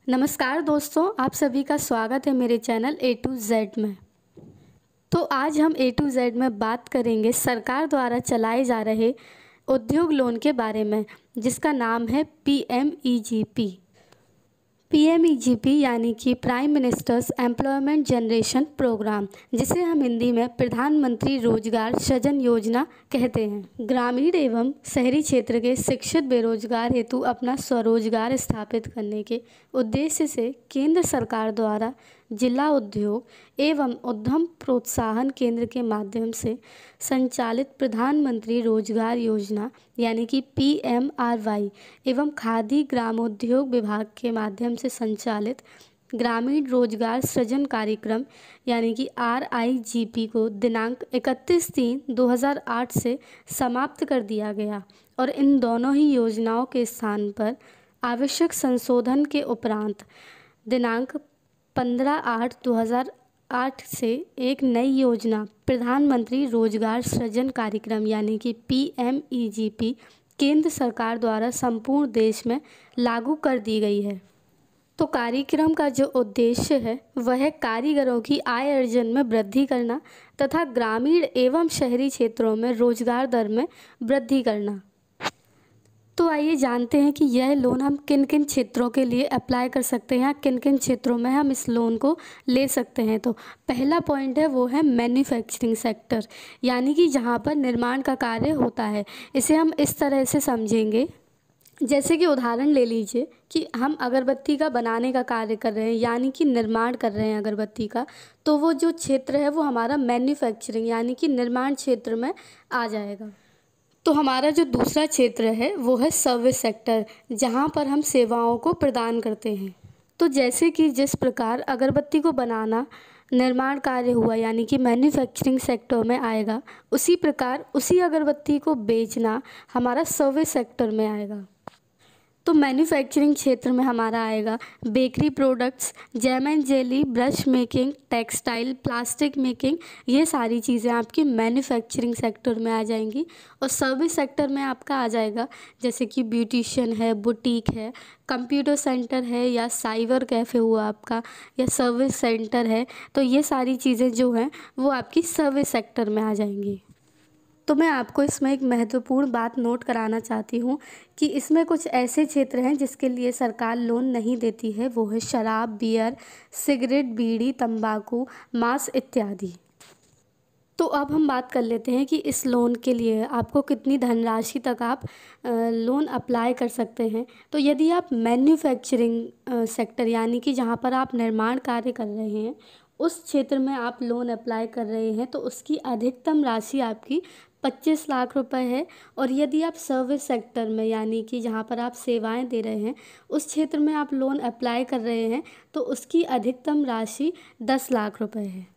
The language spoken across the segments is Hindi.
नमस्कार दोस्तों, आप सभी का स्वागत है मेरे चैनल ए टू जेड में। तो आज हम ए टू जेड में बात करेंगे सरकार द्वारा चलाए जा रहे उद्योग लोन के बारे में, जिसका नाम है PMEGP। PMEGP यानी कि prime minister's employment generation programme, जिसे हम हिंदी में प्रधानमंत्री रोजगार सृजन योजना कहते हैं। ग्रामीण एवं शहरी क्षेत्र के शिक्षित बेरोजगार हेतु अपना स्वरोजगार स्थापित करने के उद्देश्य से केंद्र सरकार द्वारा जिला उद्योग एवं उद्यम प्रोत्साहन केंद्र के माध्यम से संचालित प्रधानमंत्री रोजगार योजना यानी कि PMRY एवं खादी ग्रामोद्योग विभाग के माध्यम से संचालित ग्रामीण रोजगार सृजन कार्यक्रम यानी कि RIGP को दिनांक 31/3/2008 से समाप्त कर दिया गया और इन दोनों ही योजनाओं के स्थान पर आवश्यक संशोधन के उपरांत दिनांक 15/8/2008 से एक नई योजना प्रधानमंत्री रोजगार सृजन कार्यक्रम यानी कि PMEGP केंद्र सरकार द्वारा संपूर्ण देश में लागू कर दी गई है। तो कार्यक्रम का जो उद्देश्य है वह है कारीगरों की आय अर्जन में वृद्धि करना तथा ग्रामीण एवं शहरी क्षेत्रों में रोजगार दर में वृद्धि करना। तो आइए जानते हैं कि यह लोन हम किन किन क्षेत्रों के लिए अप्लाई कर सकते हैं, किन किन क्षेत्रों में हम इस लोन को ले सकते हैं। तो पहला पॉइंट है वो है मैन्युफैक्चरिंग सेक्टर, यानी कि जहां पर निर्माण का कार्य होता है। इसे हम इस तरह से समझेंगे, जैसे कि उदाहरण ले लीजिए कि हम अगरबत्ती का बनाने का कार्य कर रहे हैं, यानी कि निर्माण कर रहे हैं अगरबत्ती का, तो वो जो क्षेत्र है वो हमारा मैन्युफैक्चरिंग यानी कि निर्माण क्षेत्र में आ जाएगा। तो हमारा जो दूसरा क्षेत्र है वो है सर्विस सेक्टर, जहाँ पर हम सेवाओं को प्रदान करते हैं। तो जैसे कि जिस प्रकार अगरबत्ती को बनाना निर्माण कार्य हुआ यानी कि मैन्युफैक्चरिंग सेक्टर में आएगा, उसी प्रकार उसी अगरबत्ती को बेचना हमारा सर्विस सेक्टर में आएगा। तो मैन्युफैक्चरिंग क्षेत्र में हमारा आएगा bakery products, jam and jelly, brush making, textile, plastic making, ये सारी चीज़ें आपकी मैन्युफैक्चरिंग सेक्टर में आ जाएंगी। और सर्विस सेक्टर में आपका आ जाएगा जैसे कि ब्यूटिशियन है, बुटीक है, कंप्यूटर सेंटर है या साइबर कैफ़े हुआ आपका, या सर्विस सेंटर है। तो ये सारी चीज़ें जो हैं वो आपकी सर्विस सेक्टर में आ जाएंगी। तो मैं आपको इसमें एक महत्वपूर्ण बात नोट कराना चाहती हूँ कि इसमें कुछ ऐसे क्षेत्र हैं जिसके लिए सरकार लोन नहीं देती है, वो है शराब, बियर, सिगरेट, बीड़ी, तंबाकू, मांस इत्यादि। तो अब हम बात कर लेते हैं कि इस लोन के लिए आपको कितनी धनराशि तक आप लोन अप्लाई कर सकते हैं। तो यदि आप मैन्युफैक्चरिंग सेक्टर यानी कि जहाँ पर आप निर्माण कार्य कर रहे हैं उस क्षेत्र में आप लोन अप्लाई कर रहे हैं तो उसकी अधिकतम राशि आपकी 25 लाख रुपए है। और यदि आप सर्विस सेक्टर में यानी कि जहाँ पर आप सेवाएं दे रहे हैं उस क्षेत्र में आप लोन अप्लाई कर रहे हैं तो उसकी अधिकतम राशि 10 लाख रुपए है।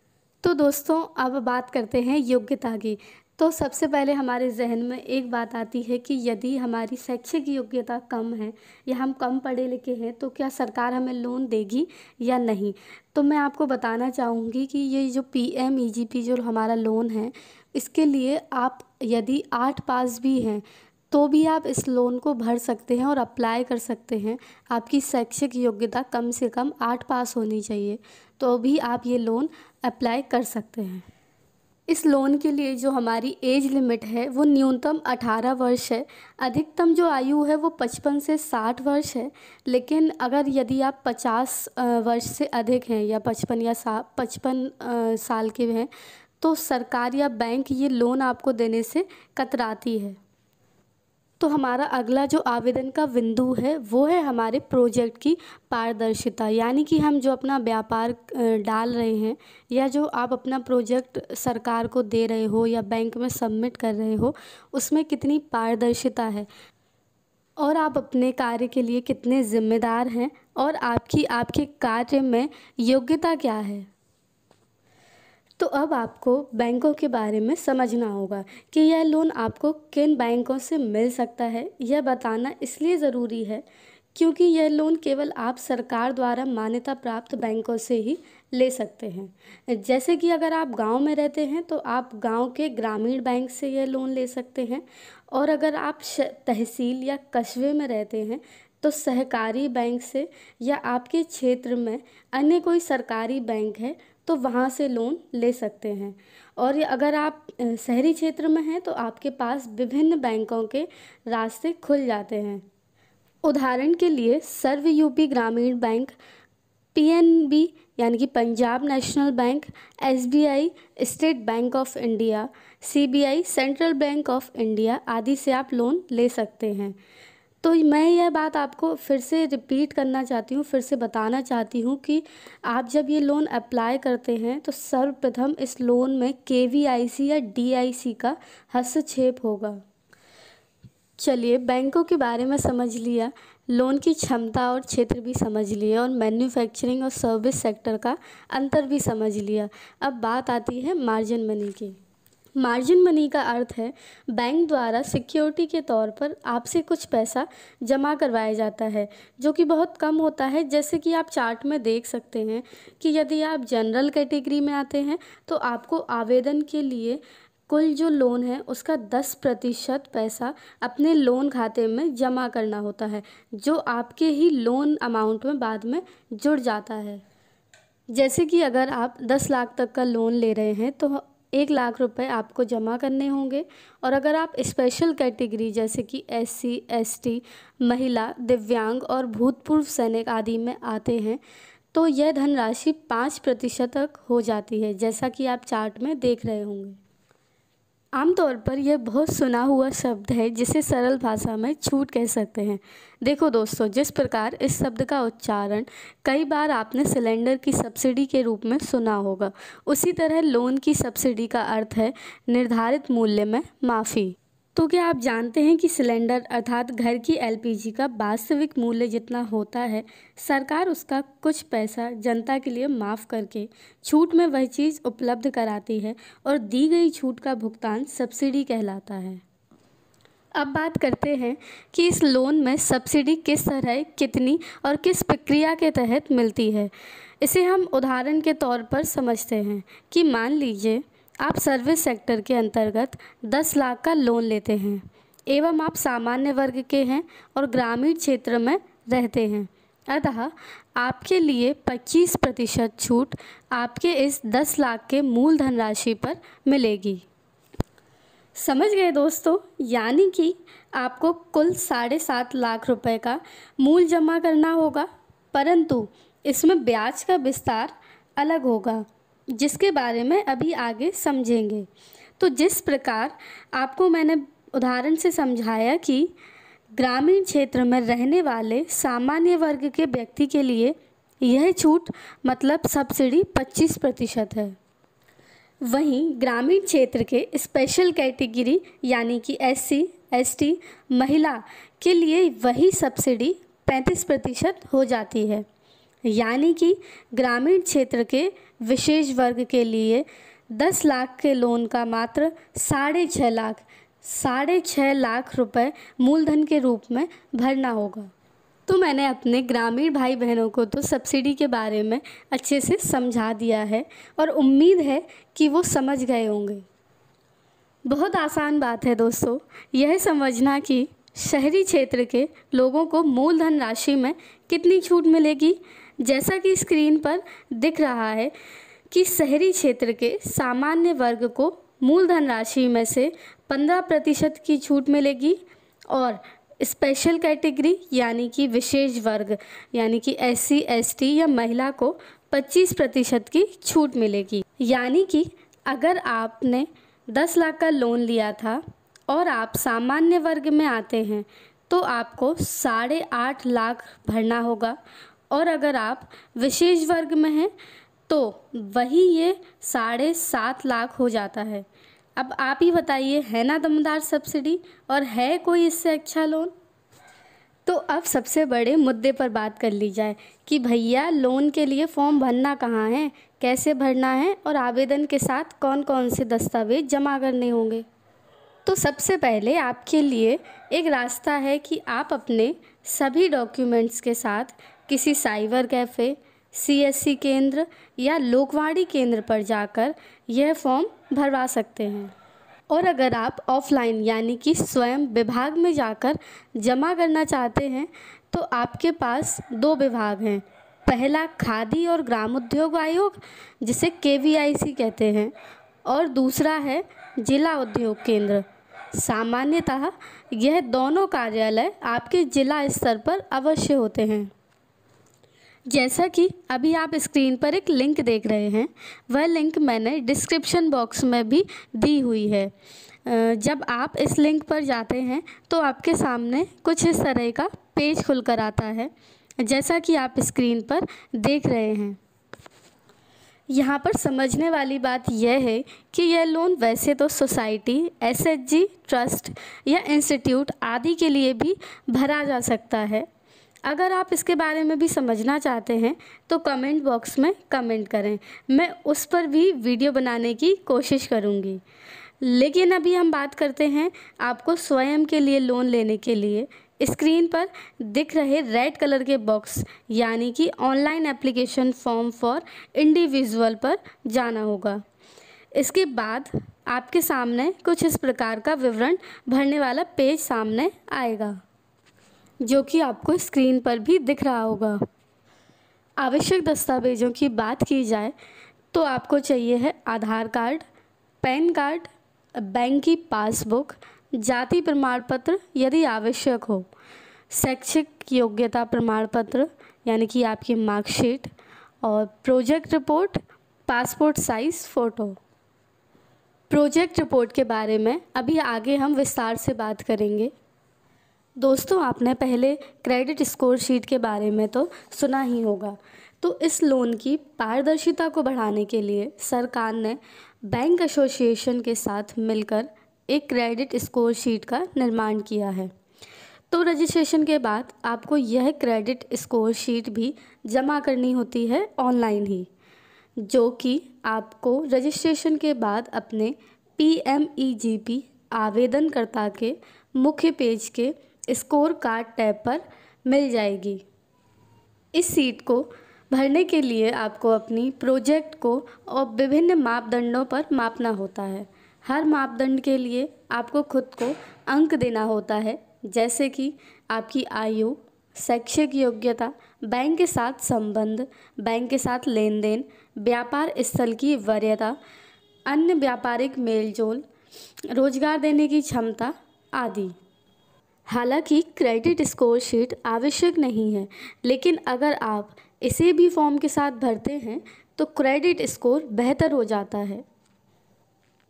तो दोस्तों अब बात करते हैं योग्यता की। तो सबसे पहले हमारे जहन में एक बात आती है कि यदि हमारी शैक्षिक योग्यता कम है या हम कम पढ़े लिखे हैं तो क्या सरकार हमें लोन देगी या नहीं। तो मैं आपको बताना चाहूँगी कि ये जो PMEGP जो हमारा लोन है इसके लिए आप यदि 8 पास भी हैं तो भी आप इस लोन को भर सकते हैं और अप्लाई कर सकते हैं। आपकी शैक्षिक योग्यता कम से कम 8 पास होनी चाहिए तो भी आप ये लोन अप्लाई कर सकते हैं। इस लोन के लिए जो हमारी एज लिमिट है वो न्यूनतम 18 वर्ष है, अधिकतम जो आयु है वो 55 से 60 वर्ष है। लेकिन अगर यदि आप 50 वर्ष से अधिक हैं या 55 साल के हैं तो सरकार या बैंक ये लोन आपको देने से कतराती है। तो हमारा अगला जो आवेदन का बिंदु है वो है हमारे प्रोजेक्ट की पारदर्शिता, यानी कि हम जो अपना व्यापार डाल रहे हैं या जो आप अपना प्रोजेक्ट सरकार को दे रहे हो या बैंक में सबमिट कर रहे हो उसमें कितनी पारदर्शिता है और आप अपने कार्य के लिए कितने जिम्मेदार हैं और आपके कार्य में योग्यता क्या है। तो अब आपको बैंकों के बारे में समझना होगा कि यह लोन आपको किन बैंकों से मिल सकता है। यह बताना इसलिए ज़रूरी है क्योंकि यह लोन केवल आप सरकार द्वारा मान्यता प्राप्त बैंकों से ही ले सकते हैं। जैसे कि अगर आप गांव में रहते हैं तो आप गांव के ग्रामीण बैंक से यह लोन ले सकते हैं और अगर आप तहसील या कस्बे में रहते हैं तो सहकारी बैंक से या आपके क्षेत्र में अन्य कोई सरकारी बैंक है तो वहाँ से लोन ले सकते हैं। और अगर आप शहरी क्षेत्र में हैं तो आपके पास विभिन्न बैंकों के रास्ते खुल जाते हैं। उदाहरण के लिए सर्व यूपी ग्रामीण बैंक, पीएनबी यानी कि Punjab national bank, SBI state bank of India, CBI central bank of India आदि से आप लोन ले सकते हैं। तो मैं यह बात आपको फिर से रिपीट करना चाहती हूँ, फिर से बताना चाहती हूँ कि आप जब ये लोन अप्लाई करते हैं तो सर्वप्रथम इस लोन में केवीआईसी या डीआईसी का हस्तक्षेप होगा। चलिए, बैंकों के बारे में समझ लिया, लोन की क्षमता और क्षेत्र भी समझ लिए और मैन्युफैक्चरिंग और सर्विस सेक्टर का अंतर भी समझ लिया। अब बात आती है मार्जिन मनी की। मार्जिन मनी का अर्थ है बैंक द्वारा सिक्योरिटी के तौर पर आपसे कुछ पैसा जमा करवाया जाता है, जो कि बहुत कम होता है। जैसे कि आप चार्ट में देख सकते हैं कि यदि आप जनरल कैटेगरी में आते हैं तो आपको आवेदन के लिए कुल जो लोन है उसका 10% पैसा अपने लोन खाते में जमा करना होता है, जो आपके ही लोन अमाउंट में बाद में जुड़ जाता है। जैसे कि अगर आप 10 लाख तक का लोन ले रहे हैं तो 1 लाख रुपए आपको जमा करने होंगे। और अगर आप स्पेशल कैटेगरी जैसे कि SC, ST, महिला, दिव्यांग और भूतपूर्व सैनिक आदि में आते हैं तो यह धनराशि 5% तक हो जाती है, जैसा कि आप चार्ट में देख रहे होंगे। आमतौर पर यह बहुत सुना हुआ शब्द है जिसे सरल भाषा में छूट कह सकते हैं। देखो दोस्तों, जिस प्रकार इस शब्द का उच्चारण कई बार आपने सिलेंडर की सब्सिडी के रूप में सुना होगा, उसी तरह लोन की सब्सिडी का अर्थ है निर्धारित मूल्य में माफ़ी। तो क्या आप जानते हैं कि सिलेंडर अर्थात घर की LPG का वास्तविक मूल्य जितना होता है, सरकार उसका कुछ पैसा जनता के लिए माफ़ करके छूट में वह चीज़ उपलब्ध कराती है और दी गई छूट का भुगतान सब्सिडी कहलाता है। अब बात करते हैं कि इस लोन में सब्सिडी किस तरह, कितनी और किस प्रक्रिया के तहत मिलती है। इसे हम उदाहरण के तौर पर समझते हैं कि मान लीजिए आप सर्विस सेक्टर के अंतर्गत 10 लाख का लोन लेते हैं एवं आप सामान्य वर्ग के हैं और ग्रामीण क्षेत्र में रहते हैं, अतः आपके लिए 25% छूट आपके इस 10 लाख के मूल धनराशि पर मिलेगी। समझ गए दोस्तों? यानी कि आपको कुल 7.5 लाख रुपए का मूल जमा करना होगा, परंतु इसमें ब्याज का विस्तार अलग होगा, जिसके बारे में अभी आगे समझेंगे। तो जिस प्रकार आपको मैंने उदाहरण से समझाया कि ग्रामीण क्षेत्र में रहने वाले सामान्य वर्ग के व्यक्ति के लिए यह छूट मतलब सब्सिडी 25% है, वहीं ग्रामीण क्षेत्र के स्पेशल कैटेगरी यानी कि SC, ST, महिला के लिए वही सब्सिडी 35% हो जाती है। यानी कि ग्रामीण क्षेत्र के विशेष वर्ग के लिए 10 लाख के लोन का मात्र 6.5 लाख रुपए मूलधन के रूप में भरना होगा। तो मैंने अपने ग्रामीण भाई बहनों को तो सब्सिडी के बारे में अच्छे से समझा दिया है और उम्मीद है कि वो समझ गए होंगे। बहुत आसान बात है दोस्तों यह समझना कि शहरी क्षेत्र के लोगों को मूलधन राशि में कितनी छूट मिलेगी। जैसा कि स्क्रीन पर दिख रहा है कि शहरी क्षेत्र के सामान्य वर्ग को मूलधन राशि में से 15% की छूट मिलेगी और स्पेशल कैटेगरी यानी कि विशेष वर्ग यानी कि SC, ST या महिला को 25% की छूट मिलेगी। यानी कि अगर आपने 10 लाख का लोन लिया था और आप सामान्य वर्ग में आते हैं तो आपको 8.5 लाख भरना होगा और अगर आप विशेष वर्ग में हैं तो वही ये 7.5 लाख हो जाता है। अब आप ही बताइए, है ना दमदार सब्सिडी और है कोई इससे अच्छा लोन? तो अब सबसे बड़े मुद्दे पर बात कर ली जाए कि भैया लोन के लिए फॉर्म भरना कहाँ है, कैसे भरना है और आवेदन के साथ कौन कौन से दस्तावेज जमा करने होंगे। तो सबसे पहले आपके लिए एक रास्ता है कि आप अपने सभी डॉक्यूमेंट्स के साथ किसी साइबर कैफ़े, CSC केंद्र या लोकवाणी केंद्र पर जाकर यह फॉर्म भरवा सकते हैं। और अगर आप ऑफलाइन यानी कि स्वयं विभाग में जाकर जमा करना चाहते हैं तो आपके पास दो विभाग हैं। पहला खादी और ग्रामोद्योग आयोग, जिसे KVIC कहते हैं, और दूसरा है जिला उद्योग केंद्र। सामान्यतः यह दोनों कार्यालय आपके जिला स्तर पर अवश्य होते हैं। जैसा कि अभी आप स्क्रीन पर एक लिंक देख रहे हैं, वह लिंक मैंने डिस्क्रिप्शन बॉक्स में भी दी हुई है। जब आप इस लिंक पर जाते हैं तो आपके सामने कुछ इस तरह का पेज खुलकर आता है, जैसा कि आप स्क्रीन पर देख रहे हैं। यहाँ पर समझने वाली बात यह है कि यह लोन वैसे तो सोसाइटी, SHG, ट्रस्ट या इंस्टीट्यूट आदि के लिए भी भरा जा सकता है। अगर आप इसके बारे में भी समझना चाहते हैं तो कमेंट बॉक्स में कमेंट करें, मैं उस पर भी वीडियो बनाने की कोशिश करूँगी। लेकिन अभी हम बात करते हैं आपको स्वयं के लिए लोन लेने के लिए। स्क्रीन पर दिख रहे रेड कलर के बॉक्स यानी कि online application form for individual पर जाना होगा। इसके बाद आपके सामने कुछ इस प्रकार का विवरण भरने वाला पेज सामने आएगा, जो कि आपको स्क्रीन पर भी दिख रहा होगा। आवश्यक दस्तावेज़ों की बात की जाए तो आपको चाहिए है आधार कार्ड, पैन कार्ड, बैंक की पासबुक, जाति प्रमाण पत्र यदि आवश्यक हो, शैक्षिक योग्यता प्रमाण पत्र यानी कि आपकी मार्कशीट, और project report, passport size photo. Project report के बारे में अभी आगे हम विस्तार से बात करेंगे। दोस्तों, आपने पहले क्रेडिट स्कोर शीट के बारे में तो सुना ही होगा। तो इस लोन की पारदर्शिता को बढ़ाने के लिए सरकार ने बैंक एसोसिएशन के साथ मिलकर एक क्रेडिट स्कोर शीट का निर्माण किया है। तो रजिस्ट्रेशन के बाद आपको यह क्रेडिट स्कोर शीट भी जमा करनी होती है ऑनलाइन ही, जो कि आपको रजिस्ट्रेशन के बाद अपने PMEGP आवेदनकर्ता के मुख्य पेज के स्कोर कार्ड टैब पर मिल जाएगी। इस सीट को भरने के लिए आपको अपनी प्रोजेक्ट को और विभिन्न मापदंडों पर मापना होता है। हर मापदंड के लिए आपको खुद को अंक देना होता है, जैसे कि आपकी आयु, शैक्षिक योग्यता, बैंक के साथ संबंध, बैंक के साथ लेन देन, व्यापार स्थल की वरीयता, अन्य व्यापारिक मेलजोल, रोजगार देने की क्षमता आदि। हालांकि क्रेडिट स्कोर शीट आवश्यक नहीं है, लेकिन अगर आप इसे भी फॉर्म के साथ भरते हैं तो क्रेडिट स्कोर बेहतर हो जाता है।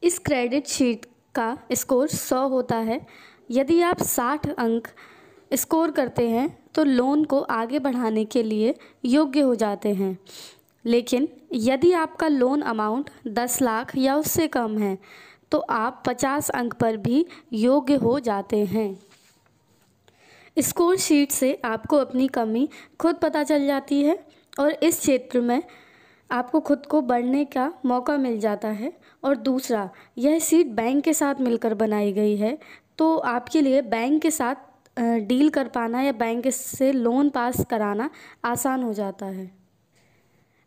इस क्रेडिट शीट का स्कोर 100 होता है। यदि आप 60 अंक स्कोर करते हैं तो लोन को आगे बढ़ाने के लिए योग्य हो जाते हैं। लेकिन यदि आपका लोन अमाउंट 10 लाख या उससे कम है तो आप 50 अंक पर भी योग्य हो जाते हैं। स्कोर शीट से आपको अपनी कमी खुद पता चल जाती है और इस क्षेत्र में आपको खुद को बढ़ने का मौका मिल जाता है। और दूसरा, यह सीट बैंक के साथ मिलकर बनाई गई है, तो आपके लिए बैंक के साथ डील कर पाना या बैंक से लोन पास कराना आसान हो जाता है।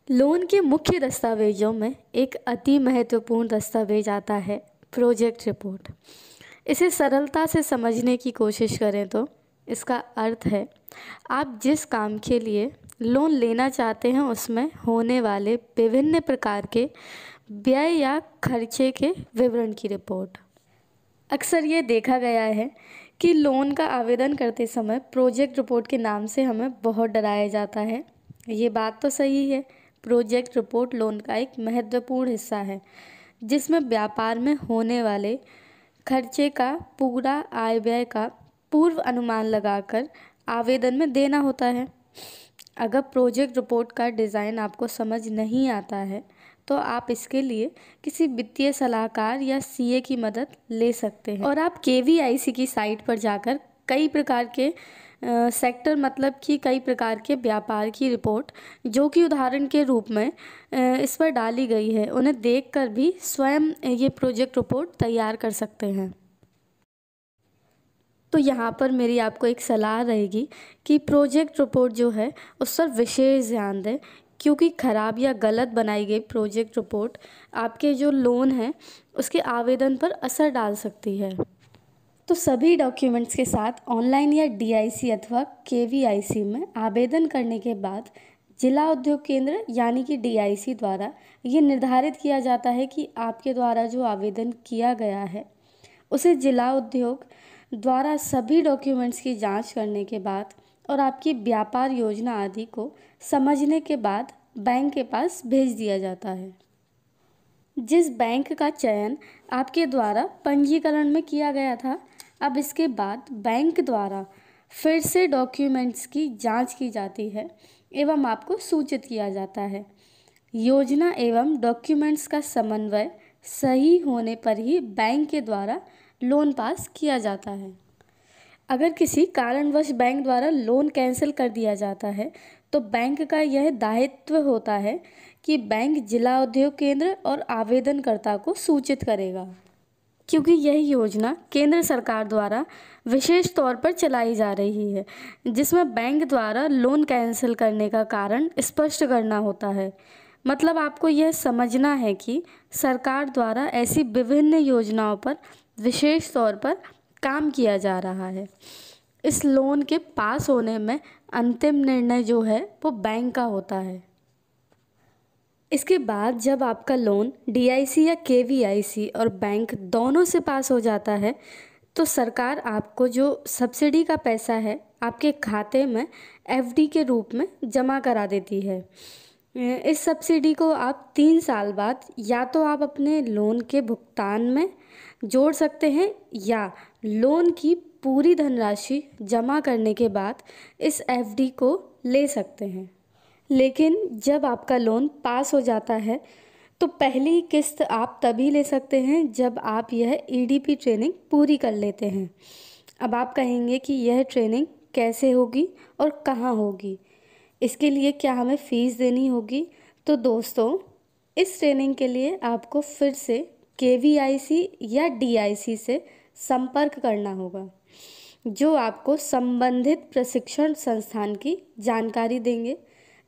लोन के मुख्य दस्तावेजों में एक अति महत्वपूर्ण दस्तावेज आता है प्रोजेक्ट रिपोर्ट। इसे सरलता से समझने की कोशिश करें तो इसका अर्थ है आप जिस काम के लिए लोन लेना चाहते हैं उसमें होने वाले विभिन्न प्रकार के व्यय या खर्चे के विवरण की रिपोर्ट। अक्सर ये देखा गया है कि लोन का आवेदन करते समय प्रोजेक्ट रिपोर्ट के नाम से हमें बहुत डराया जाता है। ये बात तो सही है, प्रोजेक्ट रिपोर्ट लोन का एक महत्वपूर्ण हिस्सा है जिसमें व्यापार में होने वाले खर्चे का पूरा आय व्यय का पूर्व अनुमान लगाकर आवेदन में देना होता है। अगर प्रोजेक्ट रिपोर्ट का डिज़ाइन आपको समझ नहीं आता है तो आप इसके लिए किसी वित्तीय सलाहकार या CA की मदद ले सकते हैं। और आप KVIC की साइट पर जाकर कई प्रकार के सेक्टर मतलब कि कई प्रकार के व्यापार की रिपोर्ट जो कि उदाहरण के रूप में इस पर डाली गई है, उन्हें देखकर भी स्वयं ये प्रोजेक्ट रिपोर्ट तैयार कर सकते हैं। तो यहाँ पर मेरी आपको एक सलाह रहेगी कि प्रोजेक्ट रिपोर्ट जो है उस पर विशेष ध्यान दें, क्योंकि ख़राब या गलत बनाई गई प्रोजेक्ट रिपोर्ट आपके जो लोन है उसके आवेदन पर असर डाल सकती है। तो सभी डॉक्यूमेंट्स के साथ ऑनलाइन या डीआईसी अथवा केवीआईसी में आवेदन करने के बाद जिला उद्योग केंद्र यानी कि डीआईसी द्वारा ये निर्धारित किया जाता है कि आपके द्वारा जो आवेदन किया गया है उसे जिला उद्योग द्वारा सभी डॉक्यूमेंट्स की जांच करने के बाद और आपकी व्यापार योजना आदि को समझने के बाद बैंक के पास भेज दिया जाता है। जिस बैंक का चयन आपके द्वारा पंजीकरण में किया गया था, अब इसके बाद बैंक द्वारा फिर से डॉक्यूमेंट्स की जांच की जाती है एवं आपको सूचित किया जाता है। योजना एवं डॉक्यूमेंट्स का समन्वय सही होने पर ही बैंक के द्वारा लोन पास किया जाता है। अगर किसी कारणवश बैंक द्वारा लोन कैंसिल कर दिया जाता है तो बैंक का यह दायित्व होता है कि बैंक जिला उद्योग केंद्र और आवेदनकर्ता को सूचित करेगा, क्योंकि यह योजना केंद्र सरकार द्वारा विशेष तौर पर चलाई जा रही है, जिसमें बैंक द्वारा लोन कैंसिल करने का कारण स्पष्ट करना होता है। मतलब आपको यह समझना है कि सरकार द्वारा ऐसी विभिन्न योजनाओं पर विशेष तौर पर काम किया जा रहा है। इस लोन के पास होने में अंतिम निर्णय जो है वो बैंक का होता है। इसके बाद जब आपका लोन डीआईसी या केवीआईसी और बैंक दोनों से पास हो जाता है तो सरकार आपको जो सब्सिडी का पैसा है आपके खाते में एफडी के रूप में जमा करा देती है। इस सब्सिडी को आप 3 साल बाद या तो आप अपने लोन के भुगतान में जोड़ सकते हैं या लोन की पूरी धनराशि जमा करने के बाद इस एफडी को ले सकते हैं। लेकिन जब आपका लोन पास हो जाता है तो पहली किस्त आप तभी ले सकते हैं जब आप यह ईडीपी ट्रेनिंग पूरी कर लेते हैं। अब आप कहेंगे कि यह ट्रेनिंग कैसे होगी और कहाँ होगी, इसके लिए क्या हमें फ़ीस देनी होगी? तो दोस्तों, इस ट्रेनिंग के लिए आपको फिर से केवीआईसी या डीआईसी से संपर्क करना होगा, जो आपको संबंधित प्रशिक्षण संस्थान की जानकारी देंगे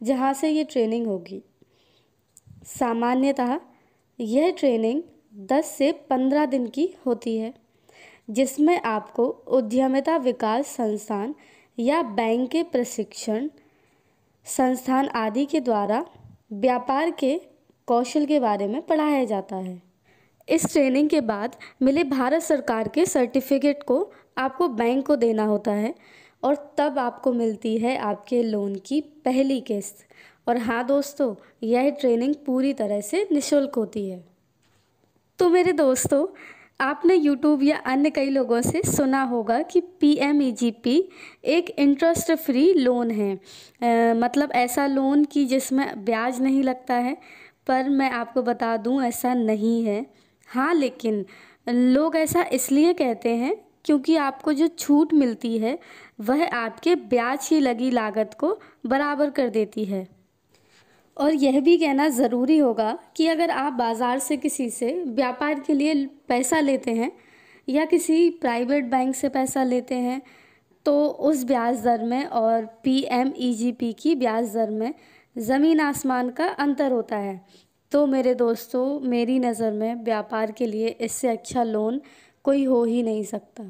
जहाँ से ये ट्रेनिंग होगी। सामान्यतः यह ट्रेनिंग 10 से 15 दिन की होती है, जिसमें आपको उद्यमिता विकास संस्थान या बैंक के प्रशिक्षण संस्थान आदि के द्वारा व्यापार के कौशल के बारे में पढ़ाया जाता है। इस ट्रेनिंग के बाद मिले भारत सरकार के सर्टिफिकेट को आपको बैंक को देना होता है और तब आपको मिलती है आपके लोन की पहली किस्त। और हाँ दोस्तों, यह ट्रेनिंग पूरी तरह से निःशुल्क होती है। तो मेरे दोस्तों, आपने YouTube या अन्य कई लोगों से सुना होगा कि PMEGP एक इंटरेस्ट फ्री लोन है। मतलब ऐसा लोन कि जिसमें ब्याज नहीं लगता है, पर मैं आपको बता दूं ऐसा नहीं है। हाँ, लेकिन लोग ऐसा इसलिए कहते हैं क्योंकि आपको जो छूट मिलती है वह आपके ब्याज की लगी लागत को बराबर कर देती है। और यह भी कहना ज़रूरी होगा कि अगर आप बाज़ार से किसी से व्यापार के लिए पैसा लेते हैं या किसी प्राइवेट बैंक से पैसा लेते हैं तो उस ब्याज दर में और PMEGP की ब्याज दर में ज़मीन आसमान का अंतर होता है। तो मेरे दोस्तों, मेरी नज़र में व्यापार के लिए इससे अच्छा लोन कोई हो ही नहीं सकता।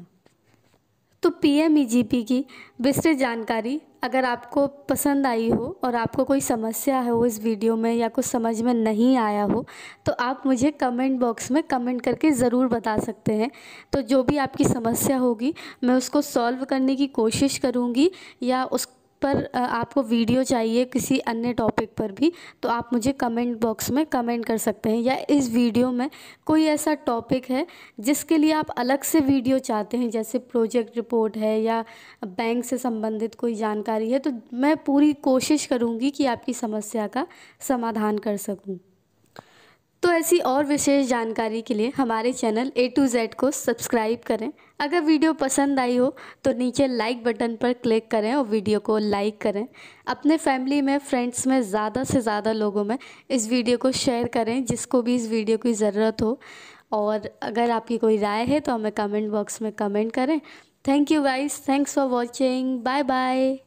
तो PMEGP की विस्तृत जानकारी अगर आपको पसंद आई हो और आपको कोई समस्या हो इस वीडियो में या कुछ समझ में नहीं आया हो तो आप मुझे कमेंट बॉक्स में कमेंट करके ज़रूर बता सकते हैं। तो जो भी आपकी समस्या होगी मैं उसको सॉल्व करने की कोशिश करूँगी, या उस पर आपको वीडियो चाहिए किसी अन्य टॉपिक पर भी तो आप मुझे कमेंट बॉक्स में कमेंट कर सकते हैं। या इस वीडियो में कोई ऐसा टॉपिक है जिसके लिए आप अलग से वीडियो चाहते हैं, जैसे प्रोजेक्ट रिपोर्ट है या बैंक से संबंधित कोई जानकारी है, तो मैं पूरी कोशिश करूँगी कि आपकी समस्या का समाधान कर सकूँ। तो ऐसी और विशेष जानकारी के लिए हमारे चैनल A to Z को सब्सक्राइब करें। अगर वीडियो पसंद आई हो तो नीचे लाइक बटन पर क्लिक करें और वीडियो को लाइक करें। अपने फैमिली में, फ्रेंड्स में ज़्यादा से ज़्यादा लोगों में इस वीडियो को शेयर करें जिसको भी इस वीडियो की ज़रूरत हो। और अगर आपकी कोई राय है तो हमें कमेंट बॉक्स में कमेंट करें। Thank you guys, thanks for watching, bye bye.